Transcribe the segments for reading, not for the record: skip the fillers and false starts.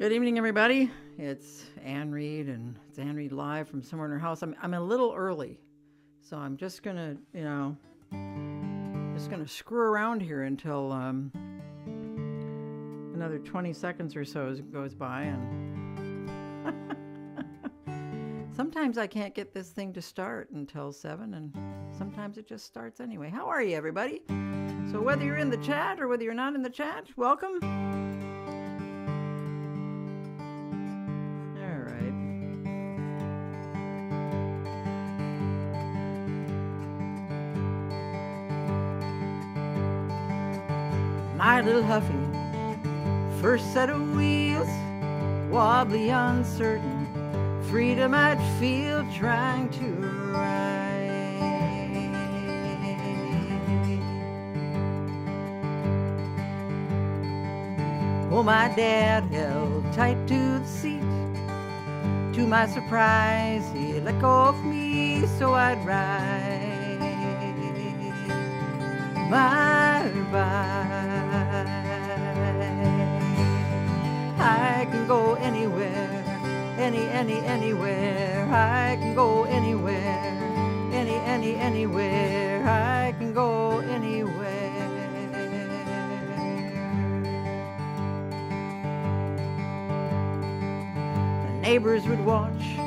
Good evening, everybody. It's Ann Reed, and it's Ann Reed live from somewhere in her house. I'm a little early, so I'm just gonna, screw around here until another 20 seconds or so goes by, and sometimes I can't get this thing to start until 7, and sometimes it just starts anyway. How are you, everybody? So whether you're in the chat or whether you're not in the chat, welcome. My little Huffy, first set of wheels, wobbly, uncertain, freedom I'd feel trying to ride. Oh, my dad held tight to the seat. To my surprise, he let go of me so I'd ride my bike. I can go anywhere, anywhere. I can go anywhere, anywhere. I can go anywhere. The neighbors would watch,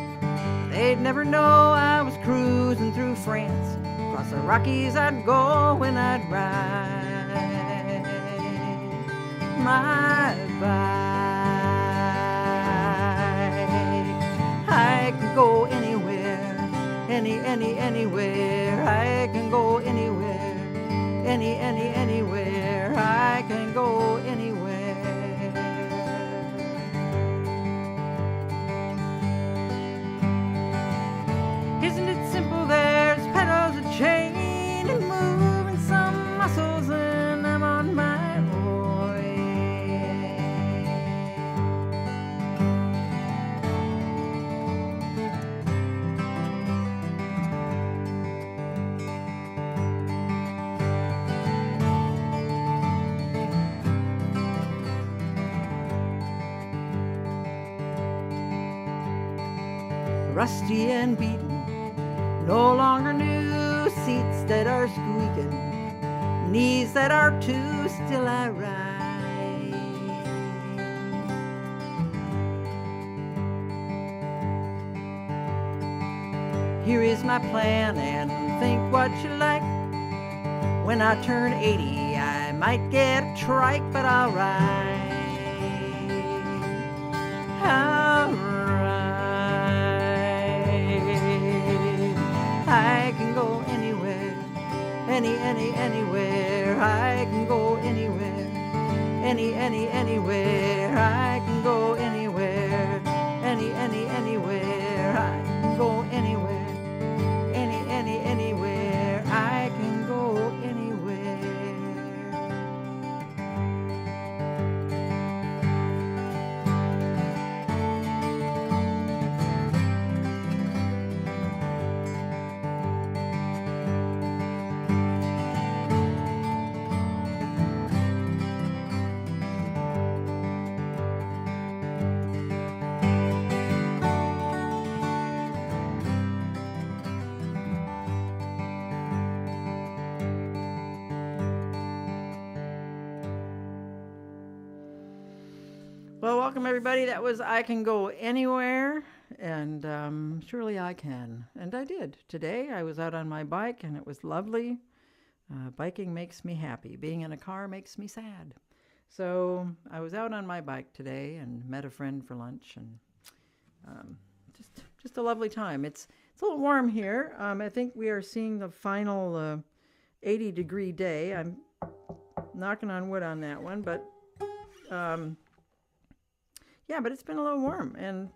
they'd never know I was cruising through France. Across the Rockies I'd go when I'd ride my bike. I can go anywhere, anywhere. I can go anywhere, anywhere. I can go anywhere. Isn't it simple? There's pedals, a chain, and moving some muscles, and I'm on my rusty and beaten, no longer new, seats that are squeaking, knees that are too, still I ride. Here is my plan, and think what you like. When I turn 80, I might get a trike, but I'll ride. I'll ride. I can go anywhere, anywhere. I can go anywhere, anywhere. I can go anywhere, anywhere. I can go anywhere, anywhere. I can go anywhere. Well, welcome everybody. That was I Can Go Anywhere, and surely I can. And I did. Today I was out on my bike, and it was lovely. Biking makes me happy. Being in a car makes me sad. So I was out on my bike today and met a friend for lunch, and just a lovely time. It's a little warm here. I think we are seeing the final 80-degree day. I'm knocking on wood on that one, but yeah, but it's been a little warm, and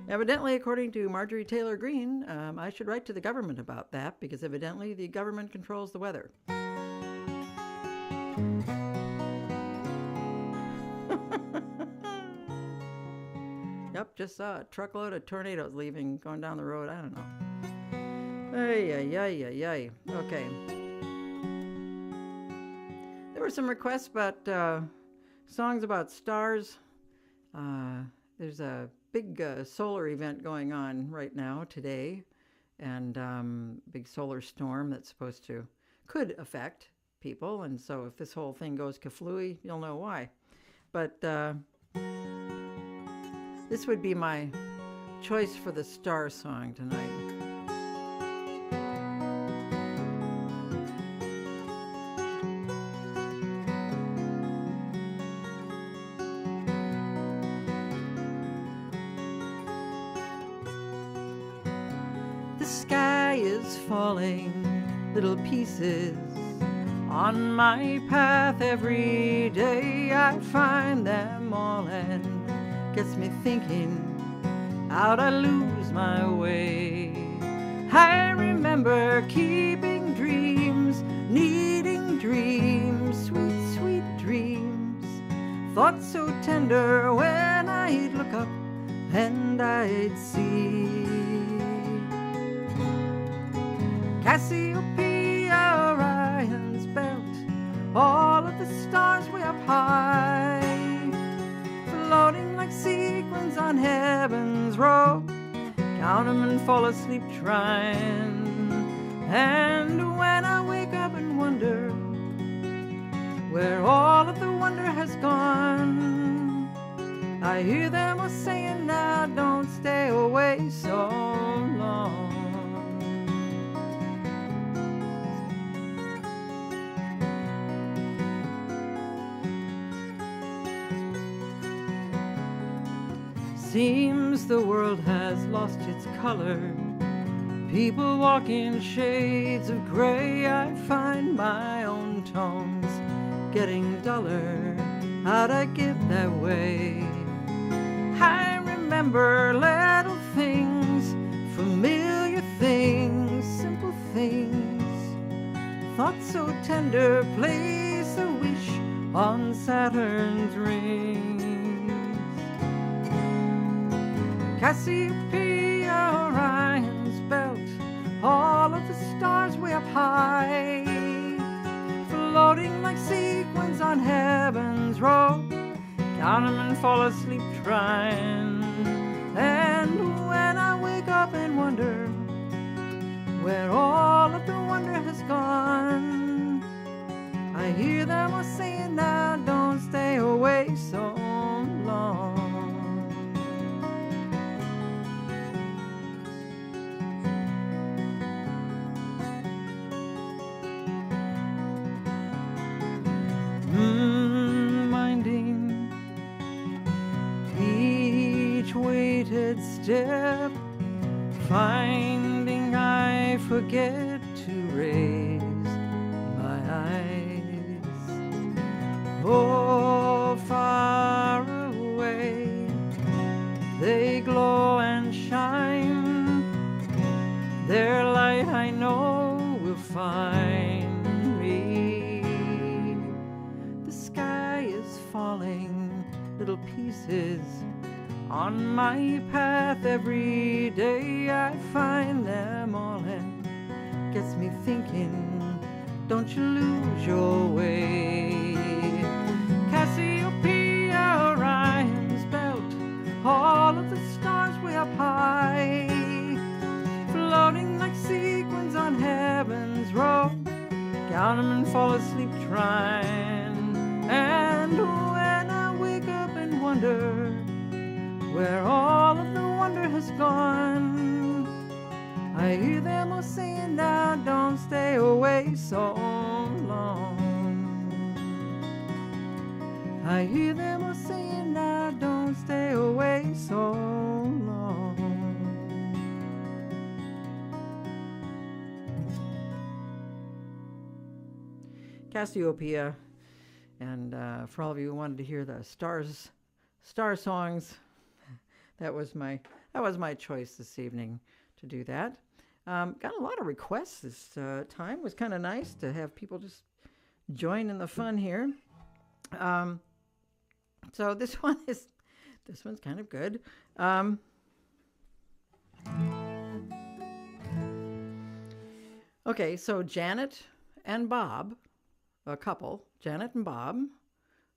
evidently, according to Marjorie Taylor Greene, I should write to the government about that, because evidently the government controls the weather. Yep, just saw a truckload of tornadoes going down the road. I don't know. Ay. Okay. There were some requests about songs about stars There's a big solar event going on right now today, and big solar storm that's could affect people. And so if this whole thing goes kaflooey, you'll know why. But this would be my choice for the star song tonight. The sky is falling, little pieces on my path. Every day I find them all, and gets me thinking how'd I lose my way. I remember keeping dreams, needing dreams, sweet, sweet dreams. Thoughts so tender when I'd look up and I'd see Cassiopeia, Orion's belt, all of the stars way up high, floating like sequins on heaven's rope. Count 'em and fall asleep trying. And when I wake up and wonder where all of the wonder has gone, I hear them all saying, now don't stay away so long. Seems the world has lost its color. People walk in shades of gray. I find my own tones getting duller. How'd I get that way? I remember little things, familiar things, simple things. Thoughts so tender, place a wish on Saturn's rings. Cassiopeia, Orion's belt, all of the stars way up high, floating like sequins on heaven's rope. Count 'em and fall asleep trying. And when I wake up and wonder where all of the wonder has gone, I hear them all saying, now don't stay away so long. Minding each weighted step, finding I forget to raise my eyes. Oh, far away they glow and shine. Their light I know will find me. The sky is falling, little pieces on my path. Every day I find them all, and gets me thinking, don't you lose your way. Cassiopeia, Orion's belt, all of the stars way up high, floating like sequins on heaven's rope. Count 'em and fall asleep trying. And when I wake up and wonder where all of the wonder has gone, I hear them all saying, now don't stay away so long. I hear them all saying, now don't stay away so long. Cassiopeia, and for all of you who wanted to hear the star songs, that was my choice this evening to do that. Got a lot of requests this time. It was kind of nice to have people just join in the fun here. So this one's kind of good. Okay, so Janet and Bob, a couple, Janet and Bob,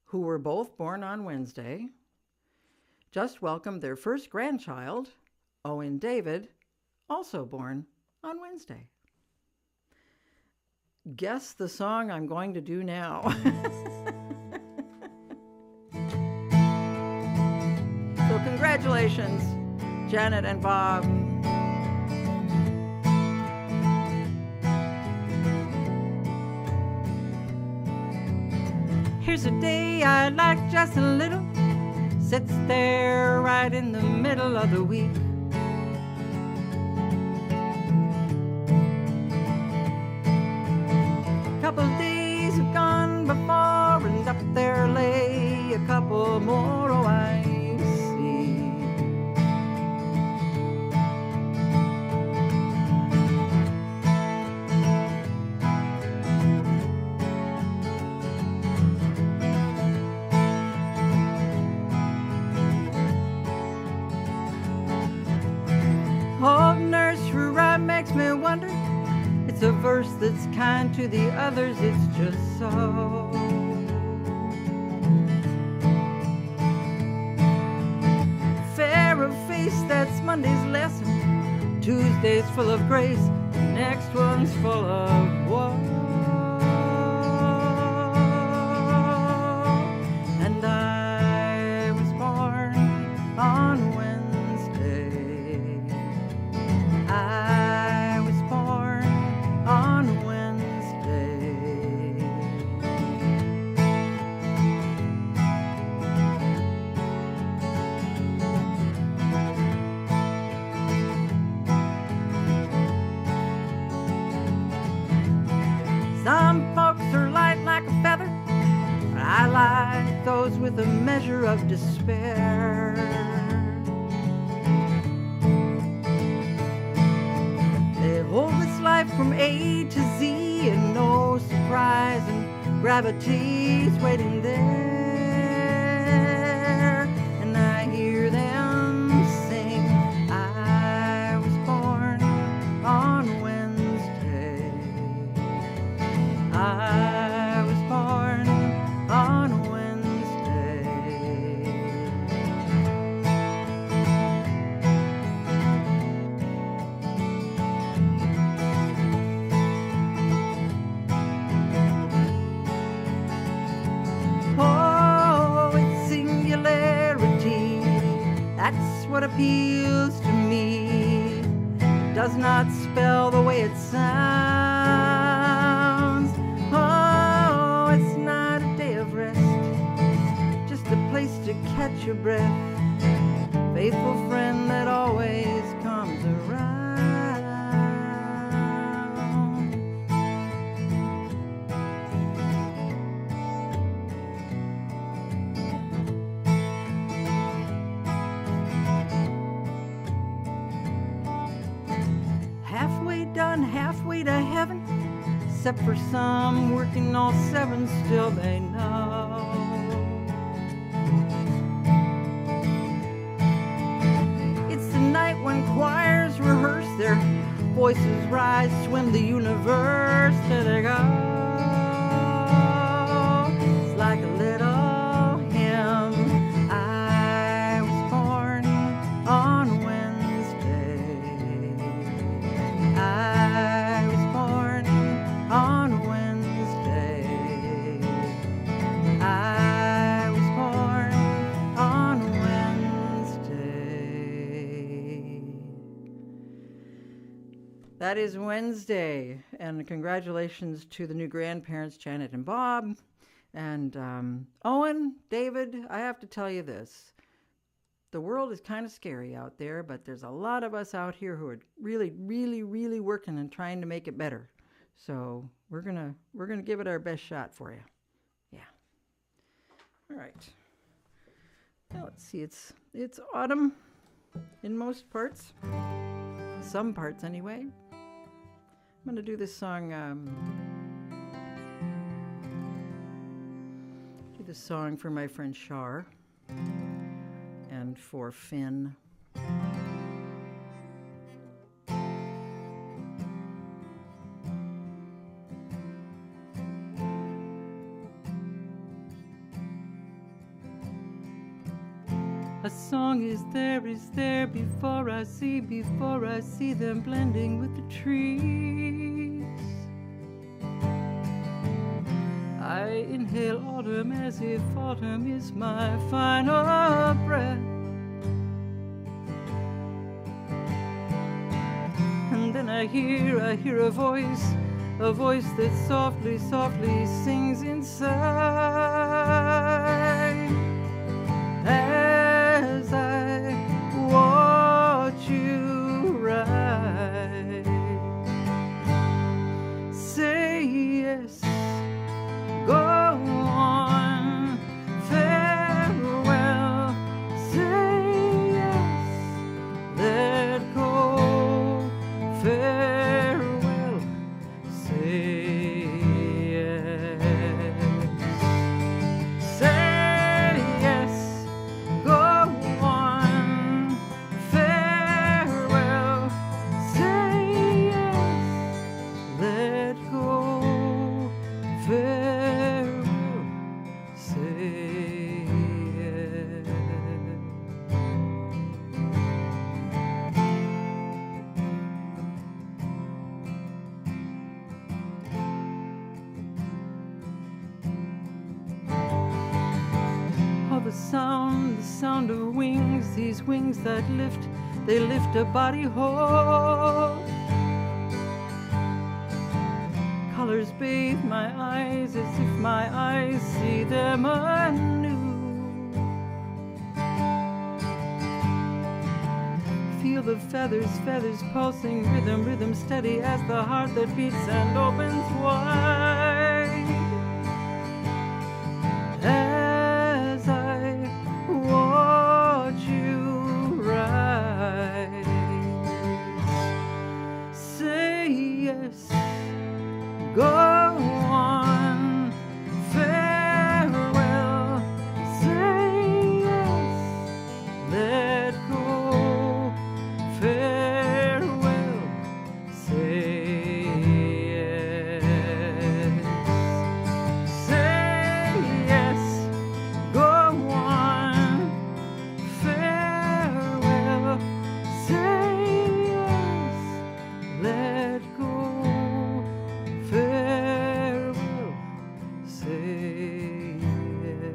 who were both born on Wednesday, just welcomed their first grandchild, Owen David, also born on Wednesday. Guess the song I'm going to do now. So congratulations, Janet and Bob. Here's a day I like just a little, sits there right in the middle of the week. Couple days have gone before, and up there lay a couple more, oh I see. Old nursery rhyme makes me wonder. It's a verse that's kind to the others, it's just so. Fair of face, that's Monday's lesson. Tuesday's full of grace, next one's full of woe. And I was born on Wednesday. I was born on Wednesday. Some folks are light like a feather. I like those with a measure of despair. They hold this life from A to Z, and no surprise, and gravity's waiting there. And I hear them sing, I was born on Wednesday. I was born on Wednesday. Oh, it's singularity, that's what appeals to me. It does not spell the way it sounds. Oh, it's not a day of rest, just a place to catch your breath. Faithful friend that always comes around. Halfway done, halfway to heaven, except for some working all seven, still they know. It's the night when choirs rehearse, their voices rise, swim the universe till they go. It's like a little hymn. I was born on Wednesday. I was born on Wednesday. I was born on Wednesday. That is Wednesday, and congratulations to the new grandparents, Janet and Bob. And Owen, David, I have to tell you this. The world is kind of scary out there, but there's a lot of us out here who are really, really, really working and trying to make it better. So we're gonna give it our best shot for you. Yeah. All right. Now let's see. It's autumn in most parts. Some parts anyway. I'm gonna do this song. Do this song for my friend Shar and for Finn. A song is there before I see them blending with the trees. I inhale autumn as if autumn is my final breath. And then I hear a voice that softly sings inside. As I watch you ride, say yes, go on, farewell, say yes, let go, farewell, say yes, say yes, go on, farewell, say yes, let go, farewell, say yes. Oh, the sound of wings, these wings that lift, they lift a body whole. Colors bathe my eyes as if my eyes see them anew. Feel the feathers pulsing, rhythm steady as the heart that beats and opens wide. As I watch you rise, say yes, go on, farewell, say yes, let go, farewell, say yes, say yes, go on, farewell, say yes, let go, farewell, say yes.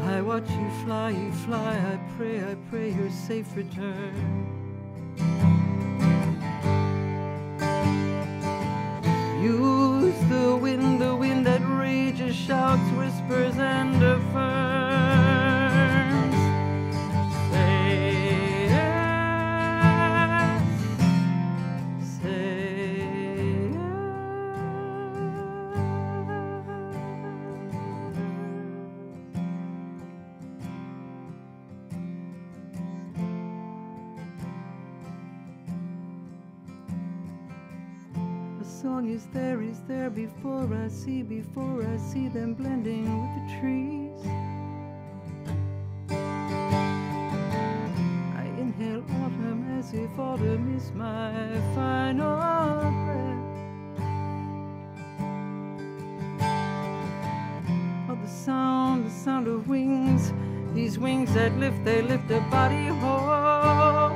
I watch you fly, I pray your safe return. Use the wind that rages, shouts, whispers, and affirms. Say yes, say yes. A song is there before I see them blending with the trees. I inhale autumn as if autumn is my final breath. Oh, the sound of wings, these wings that lift, they lift a body whole.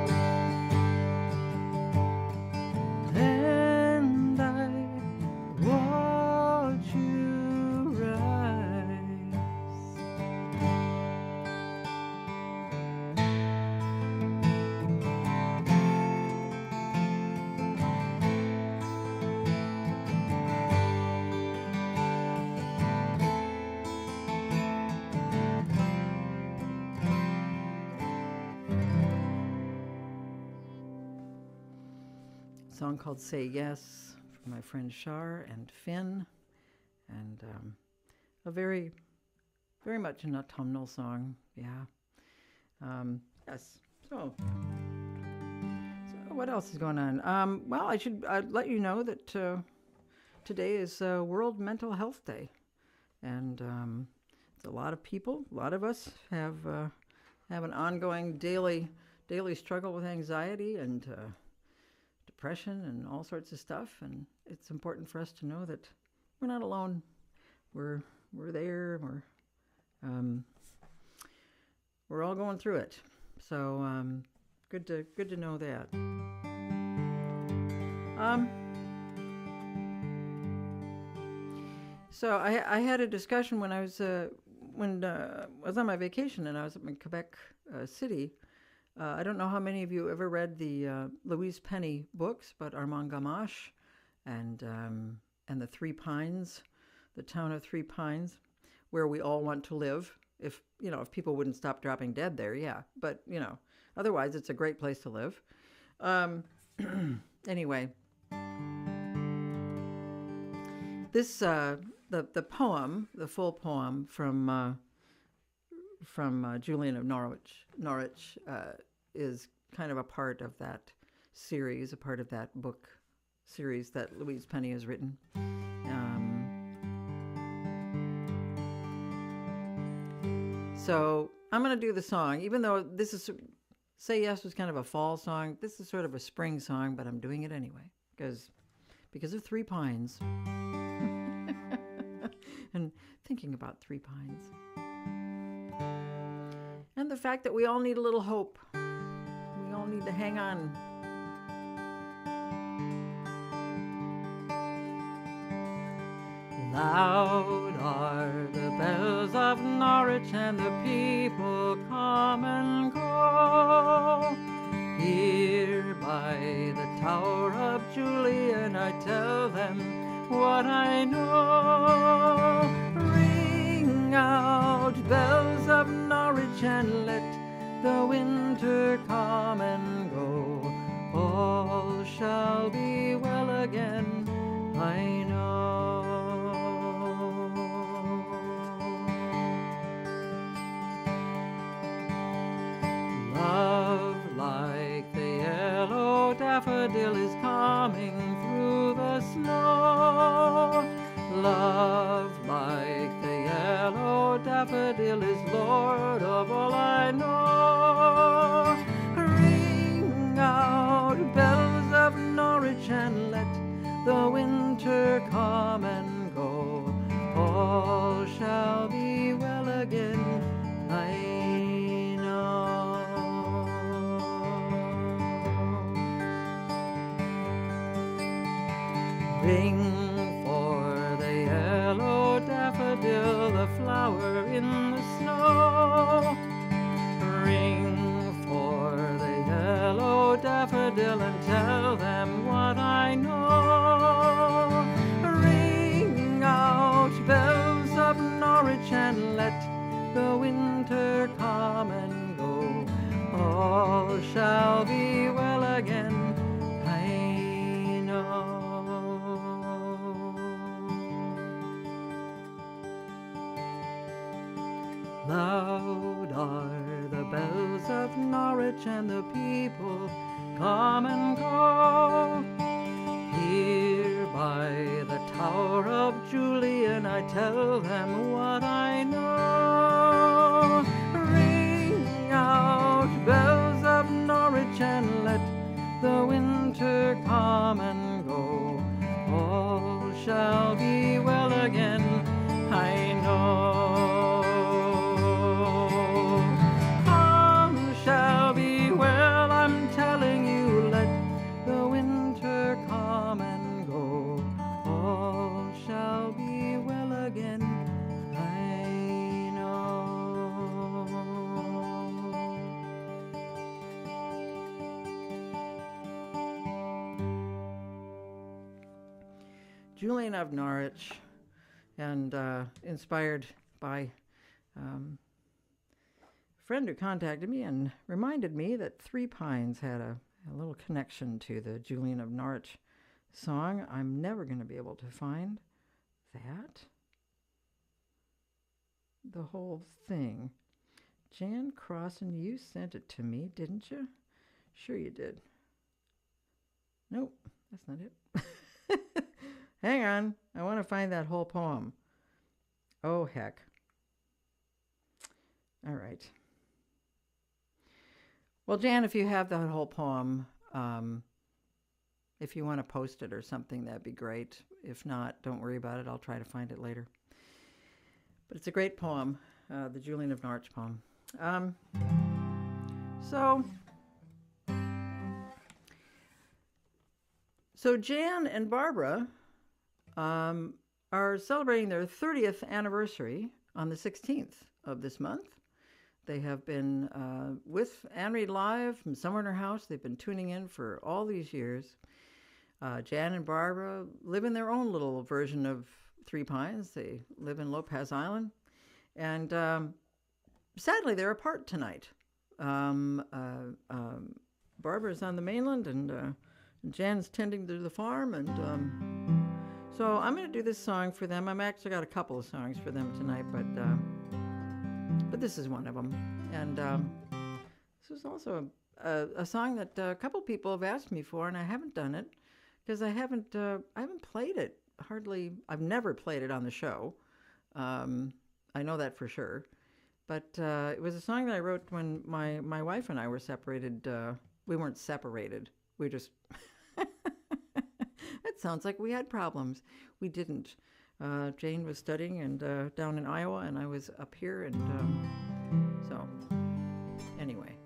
And I watch you rise. A song called Say Yes from my friend Shar and Finn, and a very much an autumnal song. Yeah. Yes. So what else is going on? Well, I'd let you know that today is World Mental Health Day, and it's a lot of people, a lot of us have have an ongoing daily struggle with anxiety and depression and all sorts of stuff, and it's important for us to know that we're not alone. We're there. We're all going through it. So good to know that. So I had a discussion when I was on my vacation and I was in Quebec City. I don't know how many of you ever read the Louise Penny books about Armand Gamache and the Three Pines, the town of Three Pines, where we all want to live. If people wouldn't stop dropping dead there, yeah. But otherwise, it's a great place to live. Anyway, this the poem, the full poem from Julian of Norwich is kind of a part of that series, a part of that book series that Louise Penny has written. So I'm going to do the song, even though this is, Say Yes was kind of a fall song. This is sort of a spring song, but I'm doing it anyway because of Three Pines and thinking about Three Pines and the fact that we all need a little hope. We all need to hang on. Loud are the bells of Norwich, and the people come and go. Here by the Tower of Julian, I tell them what I know. Ring out, bells of Norwich, and let the winter come and go. All shall be well again, I know. Love like the yellow daffodil is coming through the snow. Love like the yellow daffodil is Lord of all I know. Ring out, bells of Norwich, and let the winter come and go. All shall be well again, I know. Ring for the yellow daffodil, the flower in the snow. Ring for the yellow daffodil and tell them what I know. Ring out, bells of Norwich, and let the winter come and go. All shall be well again, I know. Loud are the bells of Norwich, and the people come and go. Here by the Tower of Julian, I tell them what I know. Ring out, bells of Norwich, and let the winter come and go. All shall be well again, I know. Shall be well, I'm telling you, let the winter come and go. All shall be well again, I know. Julian of Norwich, and inspired by friend who contacted me and reminded me that Three Pines had a little connection to the Julian of Norwich song. I'm never going to be able to find that. The whole thing. Jan Crossan, you sent it to me, didn't you? Sure you did. Nope, that's not it. Hang on, I want to find that whole poem. Oh, heck. All right. Well, Jan, if you have that whole poem, if you want to post it or something, that'd be great. If not, don't worry about it. I'll try to find it later. But it's a great poem, the Julian of Norwich poem. So Jan and Barbara are celebrating their 30th anniversary on the 16th of this month. They have been with Anne Reid Live from somewhere in her house. They've been tuning in for all these years. Jan and Barbara live in their own little version of Three Pines. They live in Lopez Island. And sadly, they're apart tonight. Barbara's on the mainland, and Jan's tending to the farm. And so I'm going to do this song for them. I've actually got a couple of songs for them tonight, but this is one of them. And this is also a song that a couple people have asked me for, and I haven't done it because I haven't played it hardly. I've never played it on the show. I know that for sure. But it was a song that I wrote when my wife and I were separated. We weren't separated. We just... That sounds like we had problems. We didn't. Jane was studying and down in Iowa, and I was up here. And so, anyway,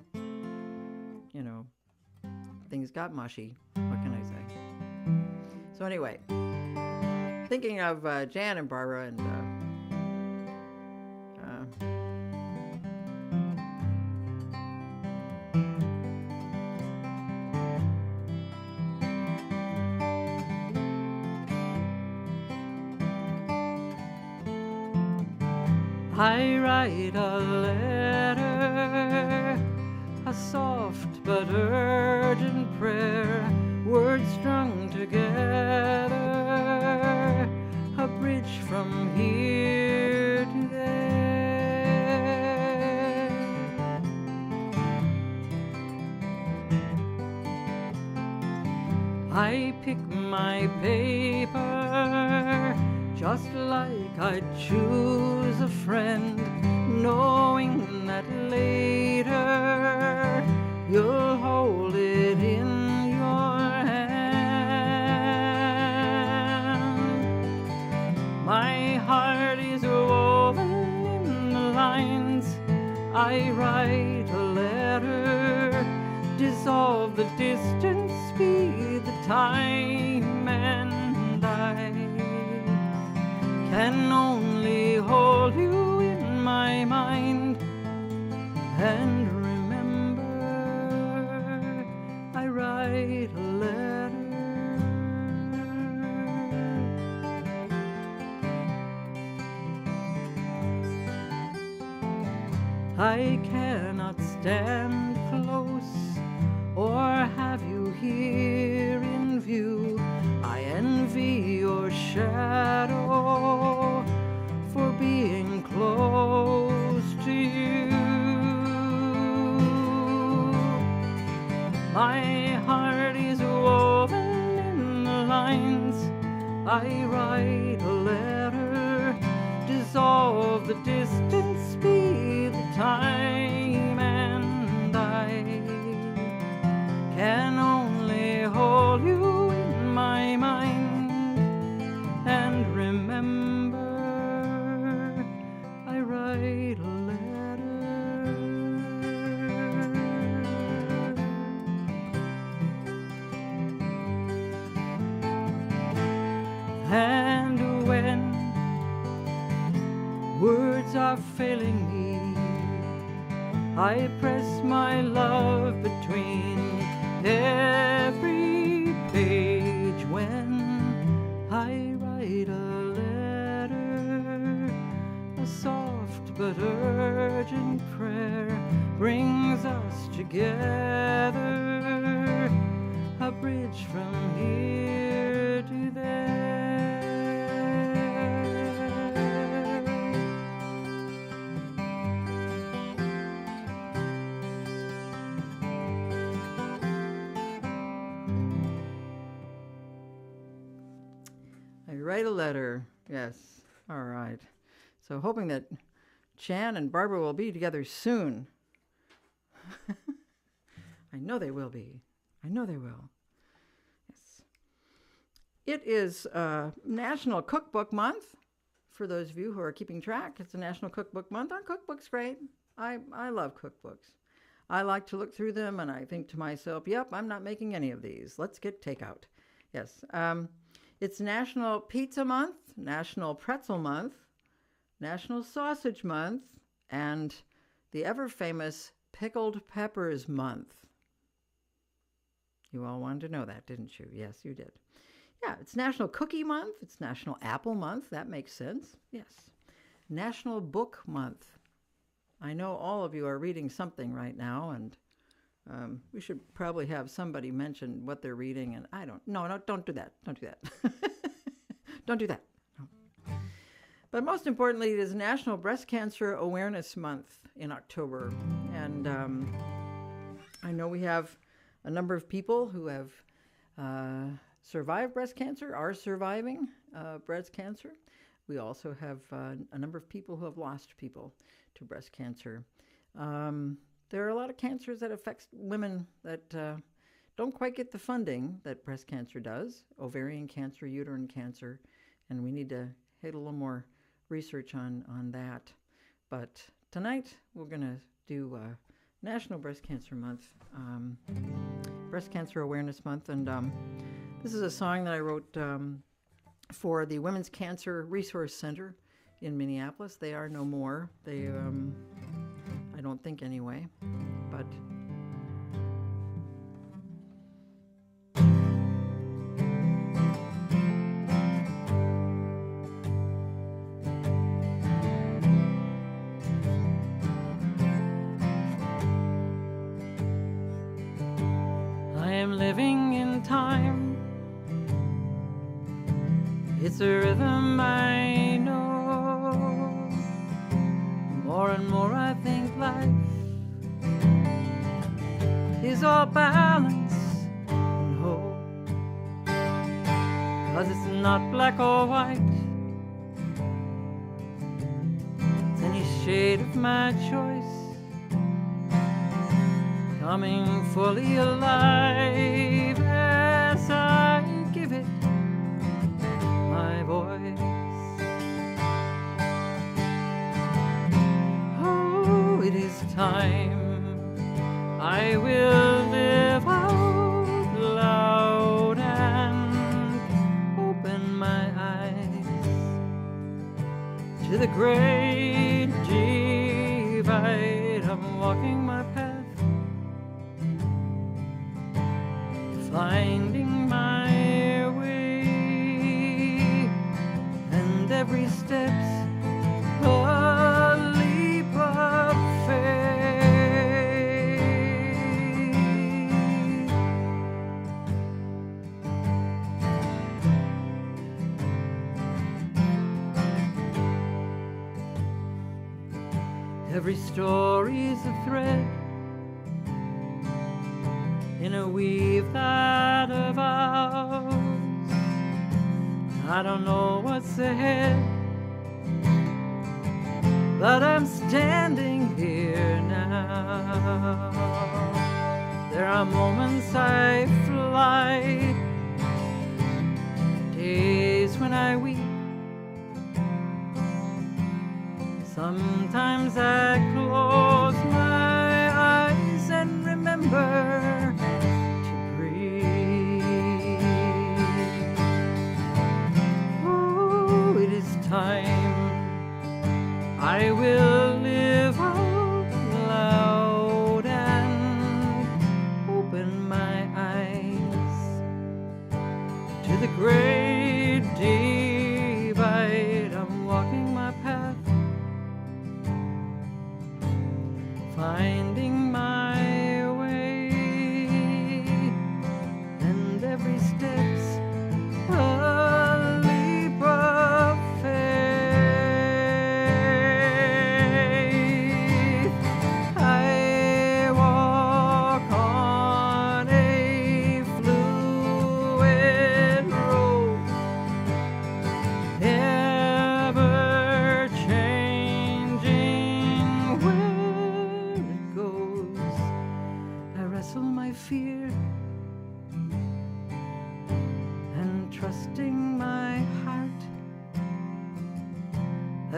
you know, things got mushy. What can I say? So anyway, thinking of Jan and Barbara and... I write a letter, a soft but urgent prayer, words strung together, a bridge from here to there. I pick my paper just like I'd choose a friend, knowing that later you'll hold it in your hand. My heart is woven in the lines. I write a letter, dissolve the distance, speed the time, and I can only hold you in my mind and remember I write a letter. I cannot stand close or have you here in view. I envy your shadow for being close to you. My heart is woven in the lines. I write a letter, dissolve the distance, speed the time, and I can only hold you in my mind and remember I write a letter. And when words are failing me, I press my love between every page. When I write a letter, a soft but urgent prayer brings us together, a bridge from here to there. I write a letter, yes, all right. So hoping that Jan and Barbara will be together soon. I know they will be. I know they will. Yes. It is National Cookbook Month. For those of you who are keeping track, it's a National Cookbook Month. Aren't cookbooks great? I love cookbooks. I like to look through them and I think to myself, yep, I'm not making any of these. Let's get takeout. Yes. It's National Pizza Month, National Pretzel Month, National Sausage Month, and the ever-famous Pickled Peppers Month. You all wanted to know that, didn't you? Yes, you did. Yeah, it's National Cookie Month. It's National Apple Month. That makes sense. Yes. National Book Month. I know all of you are reading something right now, and we should probably have somebody mention what they're reading, and don't do that. Don't do that. Don't do that. No. But most importantly, it is National Breast Cancer Awareness Month in October, and I know we have a number of people who have survived breast cancer, are surviving breast cancer. We also have a number of people who have lost people to breast cancer. There are a lot of cancers that affect women that don't quite get the funding that breast cancer does, ovarian cancer, uterine cancer, and we need to hit a little more research on that. But tonight we're going to do National Breast Cancer Month, Breast Cancer Awareness Month, and this is a song that I wrote for the Women's Cancer Resource Center in Minneapolis. They are no more. They, I don't think anyway, but I am living in time. It's a rhythm I know. More and more I think life is all balance and hope. 'Cause it's not black or white. It's any shade of my choice. Coming fully alive as I give it my voice. Oh, it is time I will live out loud and open my eyes to the great divide. I'm walking my path, finding my way, and every step's a leap of faith. Every story's a thread in a weave that of ours. I don't know what's ahead, but I'm standing here now. There are moments I fly, days when I weep. Sometimes I close my eyes and remember to breathe. Oh, it is time I will live out loud and open my eyes to the great divide. I'm walking my path,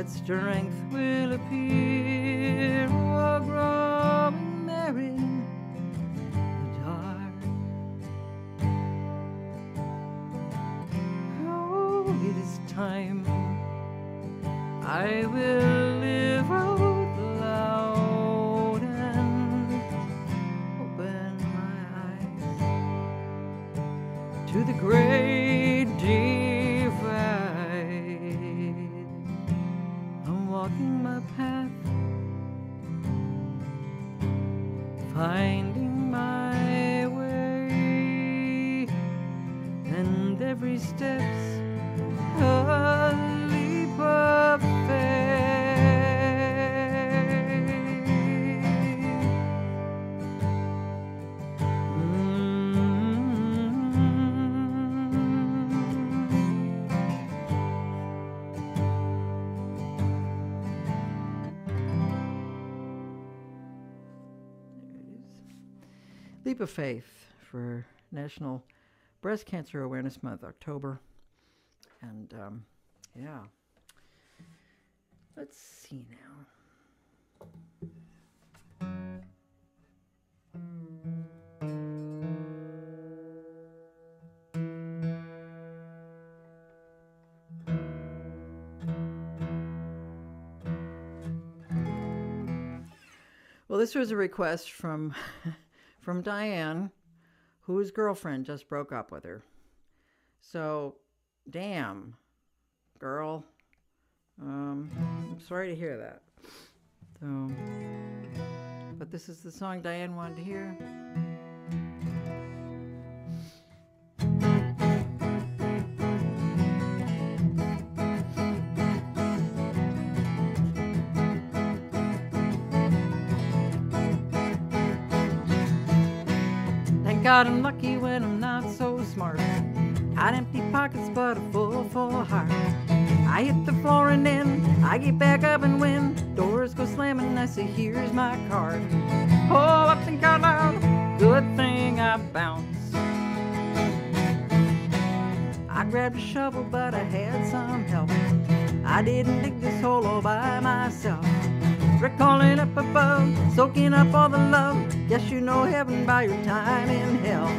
that strength will appear, oh, growing there in the dark. Oh, it is time I will live out loud and open my eyes to the great divide. I'm walking my path, finding my way, and every step's a leap of faith. Leap of Faith for National Breast Cancer Awareness Month, October. And yeah, let's see now. Well, this was a request from from Diane, whose girlfriend just broke up with her. So, damn, girl. I'm sorry to hear that. So, but this is the song Diane wanted to hear. Thank God I'm lucky when I'm not so smart. Got empty pockets but a full heart. I hit the floor and then I get back up and win. Doors go slamming, I say here's my card. Oh, I think out loud, good thing I bounced. I grabbed a shovel but I had some help. I didn't dig this hole all by myself. Recalling up above, soaking up all the love. Guess you know heaven by your time in hell.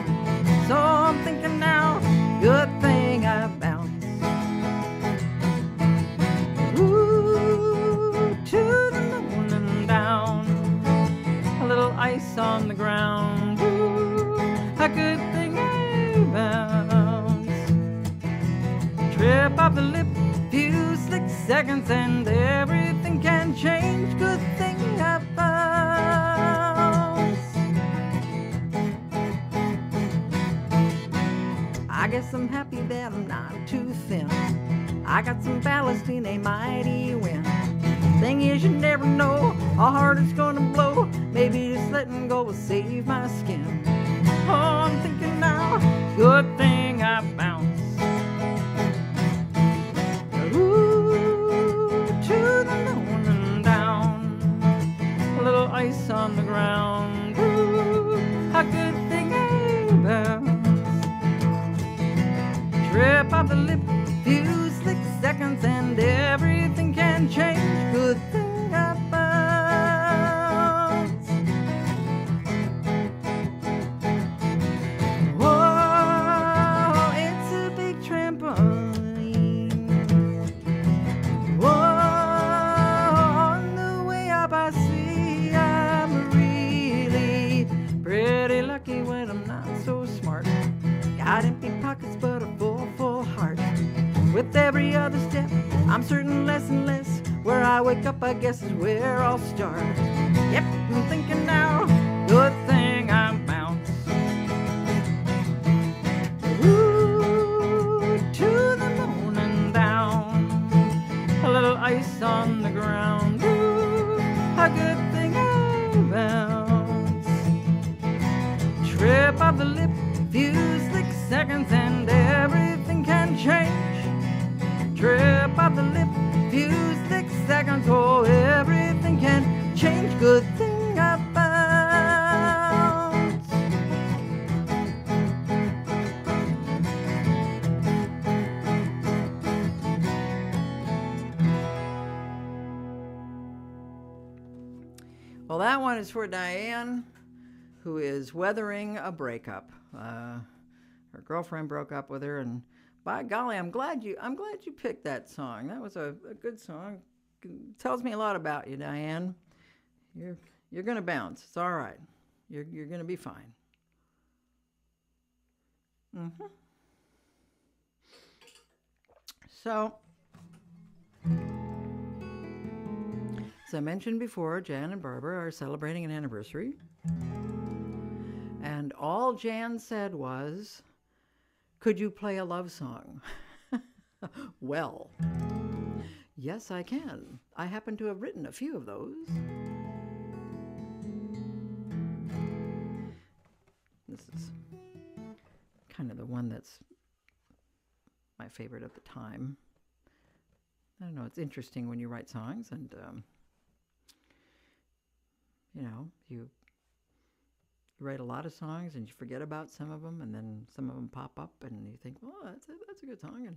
So I'm thinking now, good thing I bounced. Ooh, to the moon and down. A little ice on the ground. Ooh, a good thing I bounced. Trip off the lip, few slick seconds, and everything can change. Good thing I bounced. I guess I'm happy that I'm not too thin. I got some ballast in a mighty wind. Thing is, you never know how hard it's gonna blow. Maybe just letting go will save my skin. Oh, I'm thinking now, good thing I bounced. Ooh, to the moon and down. A little ice on the ground. Ooh, a good thing I bounced. Trip off the lip, few slick seconds, and everything can change. Good thing I bounced. Whoa, it's a big trampoline. Whoa, on the way up I see I'm really pretty lucky when I'm not so smart. Got empty pockets but a full heart. With every other step, I'm certain less and less. Where I wake up, I guess, is where I'll start. Yep, I'm thinking now, good thing I'm bounced. Ooh, to the moon and down. A little ice on the ground. Ooh, a good thing I bounced. Trip off the lip, few slick seconds, and everything can change. Trip off the lip, few slick seconds, oh, everything can change. Good thing I bounced. Well, that one is for Diane, who is weathering a breakup. Her girlfriend broke up with her, and by golly, I'm glad you picked that song. That was a good song. It tells me a lot about you, Diane. You're gonna bounce. It's all right. You're gonna be fine. Mm-hmm. So, as I mentioned before, Jan and Barbara are celebrating an anniversary. And all Jan said was, "Could you play a love song?" Well, yes, I can. I happen to have written a few of those. This is kind of the one that's my favorite at the time. I don't know, it's interesting when you write songs and, you write a lot of songs and you forget about some of them, and then some of them pop up and you think, well, that's a good song,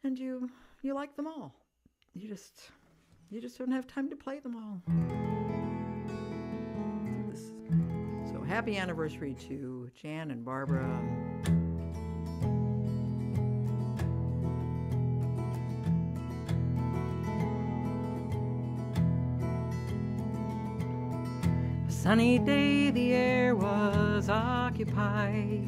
and you like them all. You just don't have time to play them all. So happy anniversary to Jan and Barbara. Sunny day, the air was occupied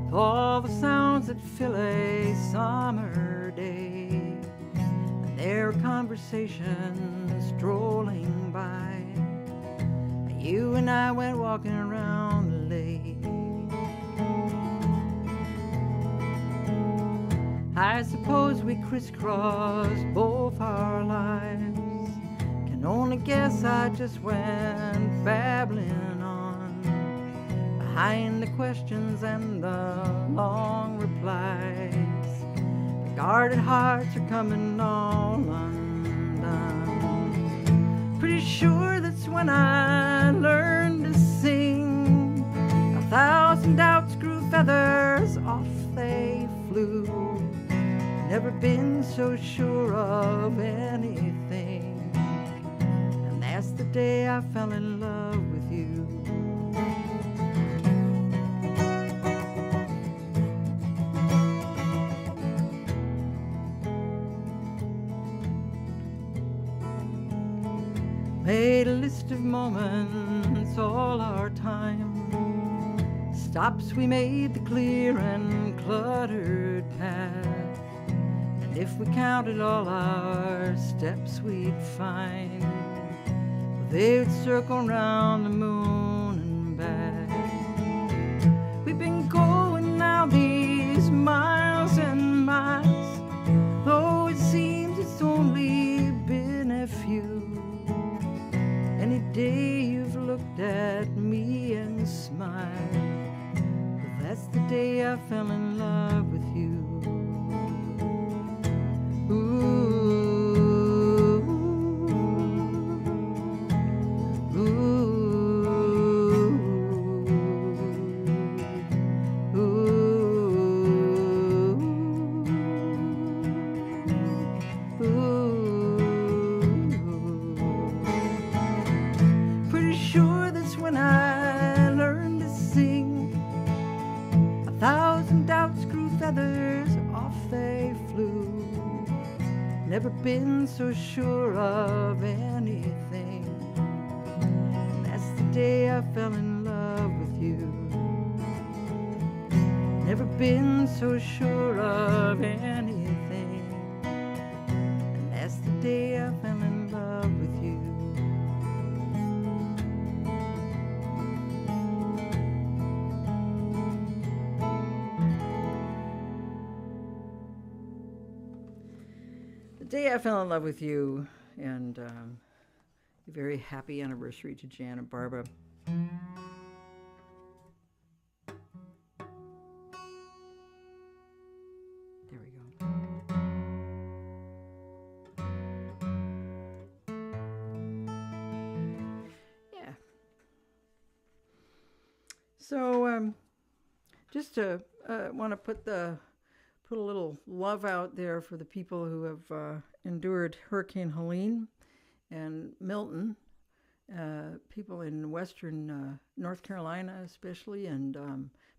with all the sounds that fill a summer day, and there were conversations strolling by. You and I went walking around the lake. I suppose we crisscrossed both our lives. Can only guess I just went babbling on, behind the questions and the long replies. The guarded hearts are coming all undone. Pretty sure that's when I learned to sing. 1,000 doubts grew feathers, off they flew. Never been so sure of anything. That's the day I fell in love with you. Made a list of moments, all our time. Stops we made the clear and cluttered path. And if we counted all our steps, we'd find they would circle round the moon and back. We've been going now these miles and miles, though it seems it's only been a few. Any day you've looked at me and smiled, well, that's the day I fell in love with you. Ooh. Never been so sure of anything. And that's the day I fell in love with you. Never been so sure of anything. And that's the day I fell in love with you. The day I fell in love with you, and a very happy anniversary to Jan and Barbara. There we go. Yeah. So, just to want to put a little love out there for the people who have endured Hurricane Helene and Milton. people in western North Carolina especially, and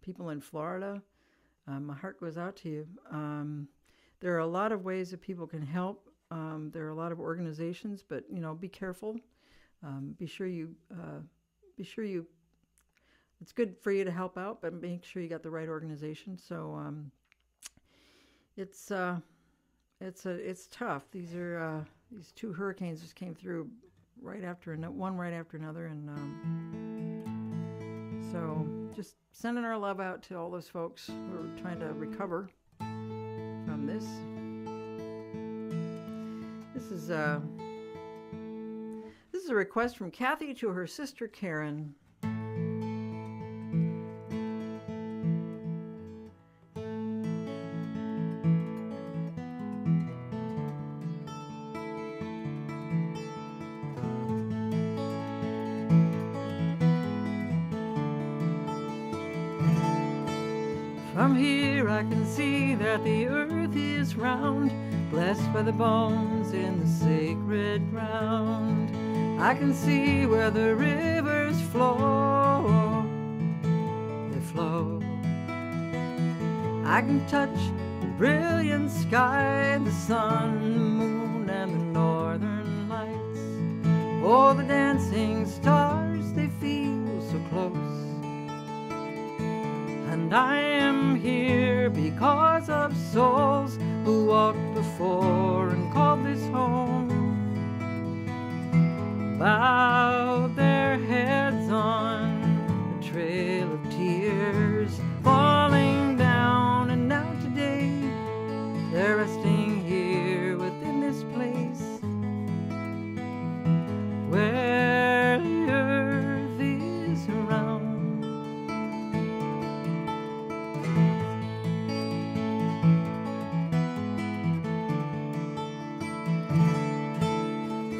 people in Florida. My heart goes out to you. There are a lot of ways that people can help. There are a lot of organizations, but be careful. Be sure you. It's good for you to help out, but make sure you got the right organization. So it's tough. These are these two hurricanes just came through one right after another, and so just sending our love out to all those folks who are trying to recover from this. This is a request from Kathy to her sister Karen. From here I can see that the earth is round, blessed by the bones in the sacred ground. I can see where the rivers flow, they flow. I can touch the brilliant sky, the sun, the moon, and the northern lights. Oh, the dancing stars, they feel so close. And I am here because of souls who walked before and called this home. Bowed their heads on a trail of tears falling down, and now today they're resting here within this place where the earth is round.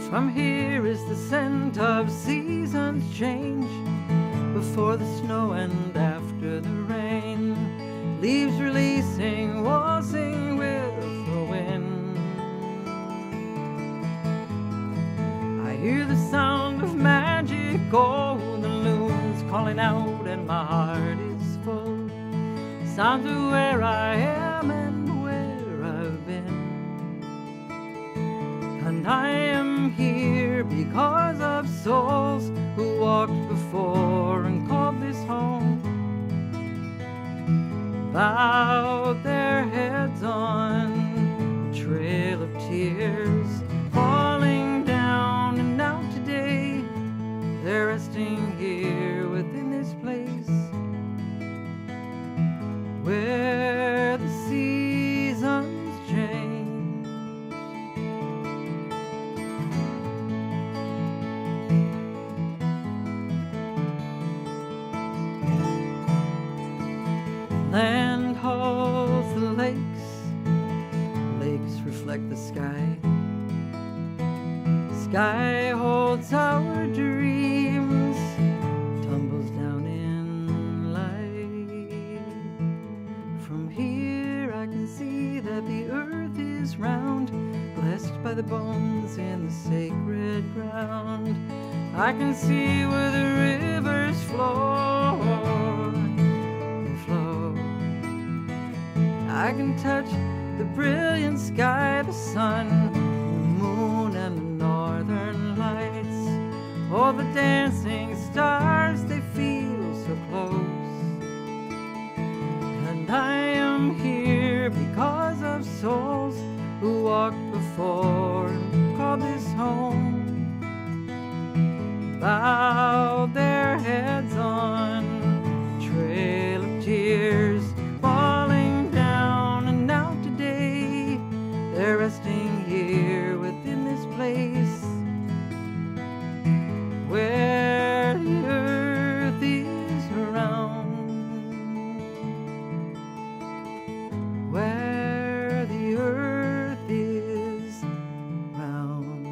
From here is the scent of seasons change, before the snow and after the rain, leaves releasing, waltzing with the wind. I hear the sound of magic, oh, the loons calling out, and my heart is full. Sounds of where I am and where I've been. And I am here because of souls who walked before and called this home. Bowed their heads on a trail of tears falling down, and now today they're resting here within this place where the seasons change. Land holds the lakes, lakes reflect the sky. Sky holds our dreams, tumbles down in light. From here I can see that the earth is round, blessed by the bones in the sacred ground. I can see where the rivers flow, they flow. I can touch the brilliant sky, the sun, the moon, and the northern lights. Oh, the dancing stars, they feel so close. And I am here because of souls who walked before and called this home. Bowed their heads on a trail of tears falling down, and now today they're resting here within this place where the earth is round, where the earth is round.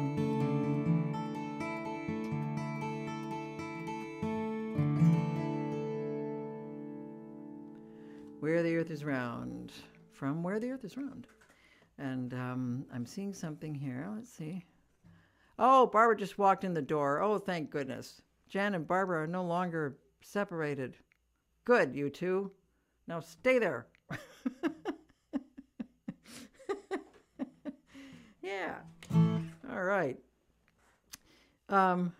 Where the Earth is Round, from Where the Earth is Round. And I'm seeing something here. Let's see. Oh, Barbara just walked in the door. Oh, thank goodness. Jan and Barbara are no longer separated. Good, you two. Now stay there. Yeah. All right. Um,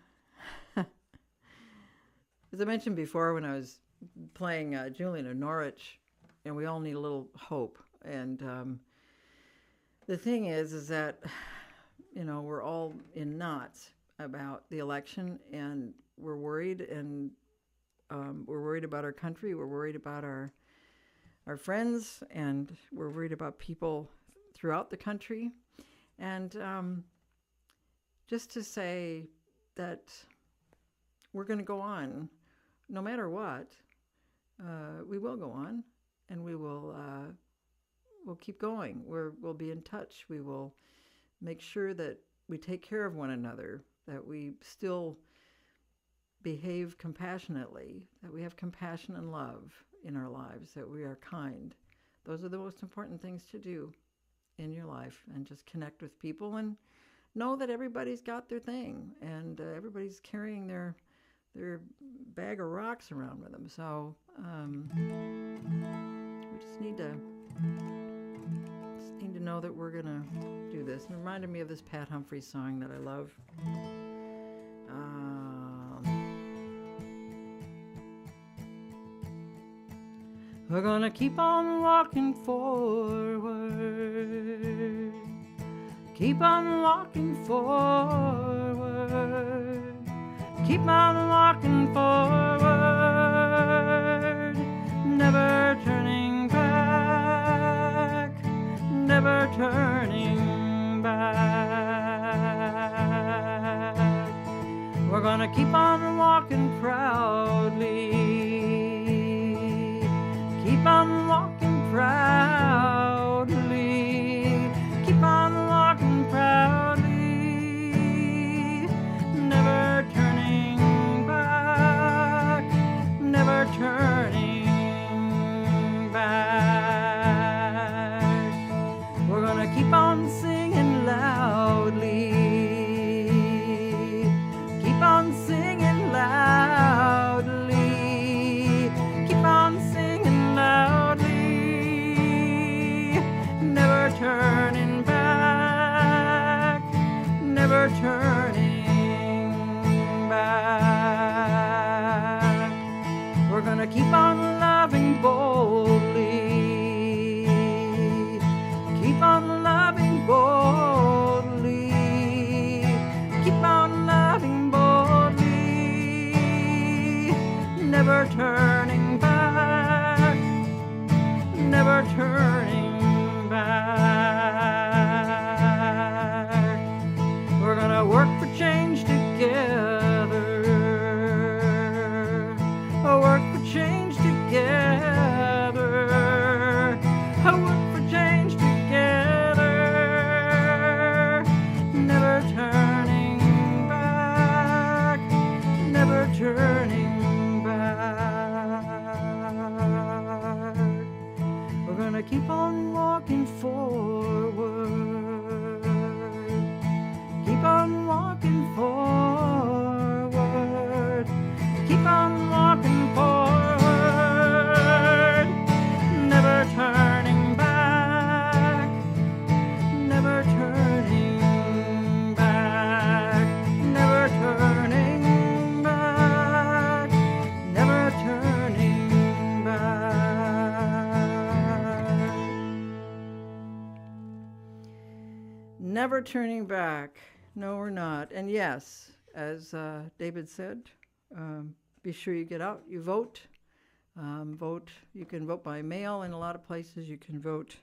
as I mentioned before, when I was playing Julian in Norwich, and we all need a little hope. And the thing is that, we're all in knots about the election, and we're worried, and we're worried about our country. We're worried about our friends, and we're worried about people throughout the country. And just to say that we're going to go on, no matter what. We will go on, and we'll keep going. We'll be in touch. We will make sure that we take care of one another, that we still behave compassionately, that we have compassion and love in our lives, that we are kind. Those are the most important things to do in your life, and just connect with people and know that everybody's got their thing, and everybody's carrying their bag of rocks around with them. So we just need to know that we're gonna do this. And it reminded me of this Pat Humphries song that I love. We're gonna keep on walking forward. Keep on walking forward. Keep on walking forward. Never turning back. Never turning back. We're gonna keep on walking proudly. Keep on walking proudly. Keep on walking proudly. Never turning back. Never turning back. We're gonna keep on singing loudly. Keep on singing loudly. Keep on singing loudly. Never turning back. Never turning back. We're gonna keep on loving boldly. Keep on loving boldly. Keep on loving boldly. Never turning back. Never turning back. We're gonna work for change together. Work for change together. Work for change together. Never turning back. Never turning back. We're gonna keep on walking forward. Keep on walking forward. Keep on walking forward. Never turning back. Never turning back. Never turning back. Never turning back. Never turning back. No, we're not. And yes, as David said, be sure you get out, you vote. Vote. You can vote by mail in a lot of places. You can vote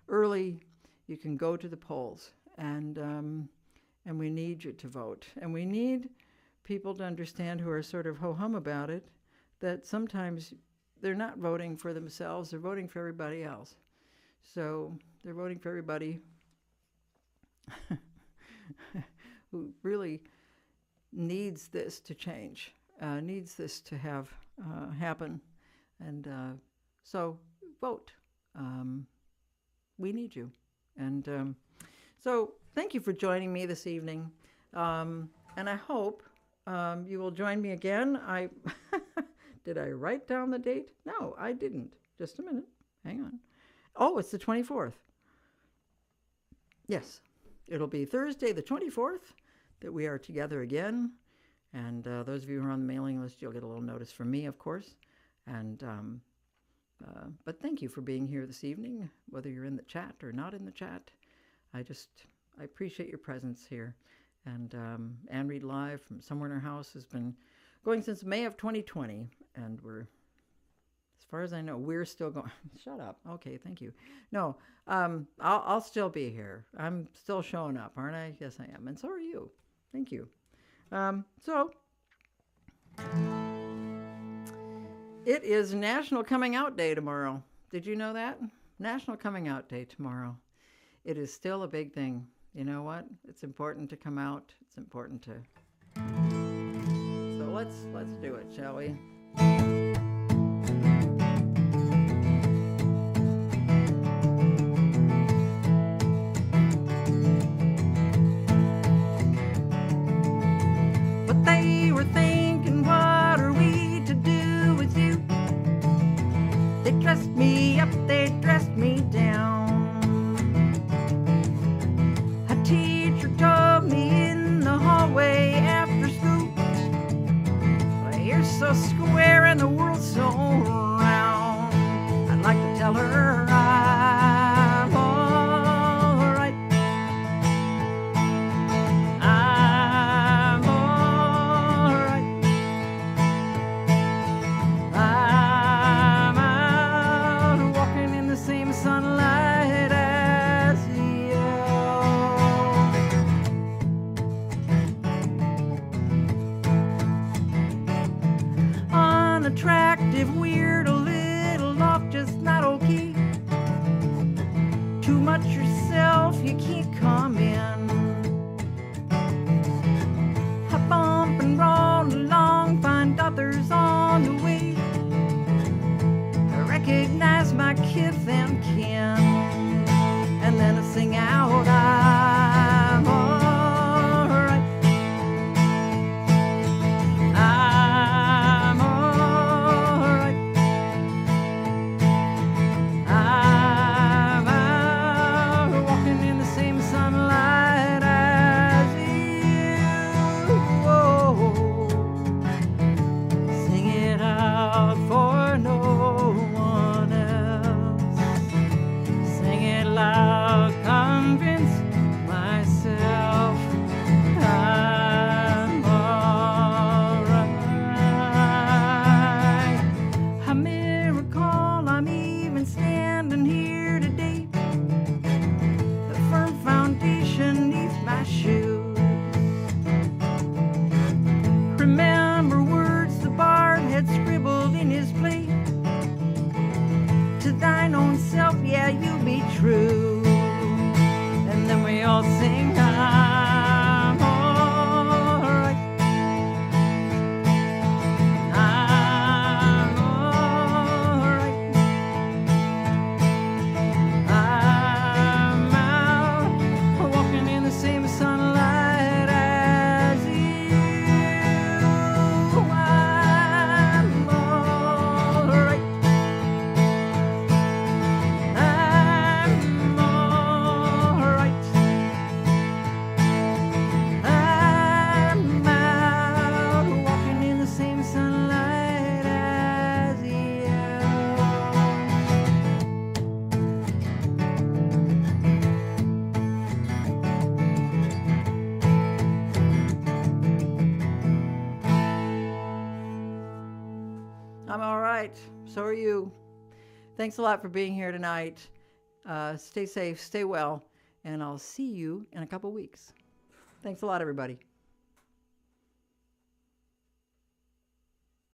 early. You can go to the polls, and we need you to vote. And we need people to understand, who are sort of ho-hum about it, that sometimes they're not voting for themselves. They're voting for everybody else. So they're voting for everybody who really needs this to change, needs this to have happen. And so vote. We need you. And so thank you for joining me this evening. And I hope you will join me again. Did I write down the date? No, I didn't. Just a minute. Hang on. Oh, it's the 24th. Yes, it'll be Thursday the 24th that we are together again. And those of you who are on the mailing list, you'll get a little notice from me, of course. And but thank you for being here this evening, whether you're in the chat or not in the chat. I appreciate your presence here. And Anne Reed Live from Somewhere in Her House has been going since May of 2020. And we're, as far as I know, we're still going. Shut up. Okay, thank you. No, I'll still be here. I'm still showing up, aren't I? Yes, I am. And so are you. Thank you. So it is National Coming Out Day tomorrow. Did you know that? National Coming Out Day tomorrow. It is still a big thing. You know what? It's important to come out. It's important to. So let's do it, shall we? But they were thinking, what are we to do with you? They dressed me up, they dressed me down. A teacher told me in the hallway after school, well, you're so square and the world's so round. I'd like to tell her I'm all right. I'm all right. I'm out walking in the same sunlight as you. Unattractive, weird, a little off, just not okay. Too much yourself, you can't come in. I bump and roll along, find others on the way. I recognize my kith and kin, and then I sing out, I'm all right. I'm all right. I'm out walking in the same sunlight as you. Oh, sing it out for no one else. Sing it loud, convince myself I'm all right. A miracle, I'm even standing here today. The firm foundation neath my shoes. Remember words the bard had scribbled in his plate. To thine own self, yeah, you be true. And then we all sing, I'm all right. I'm all right. I'm out walking in the same sunlight as you. I'm all right. I'm all right. I'm out walking in the same sunlight as you. I'm all right. So are you. Thanks a lot for being here tonight. Stay safe, stay well, and I'll see you in a couple weeks. Thanks a lot, everybody.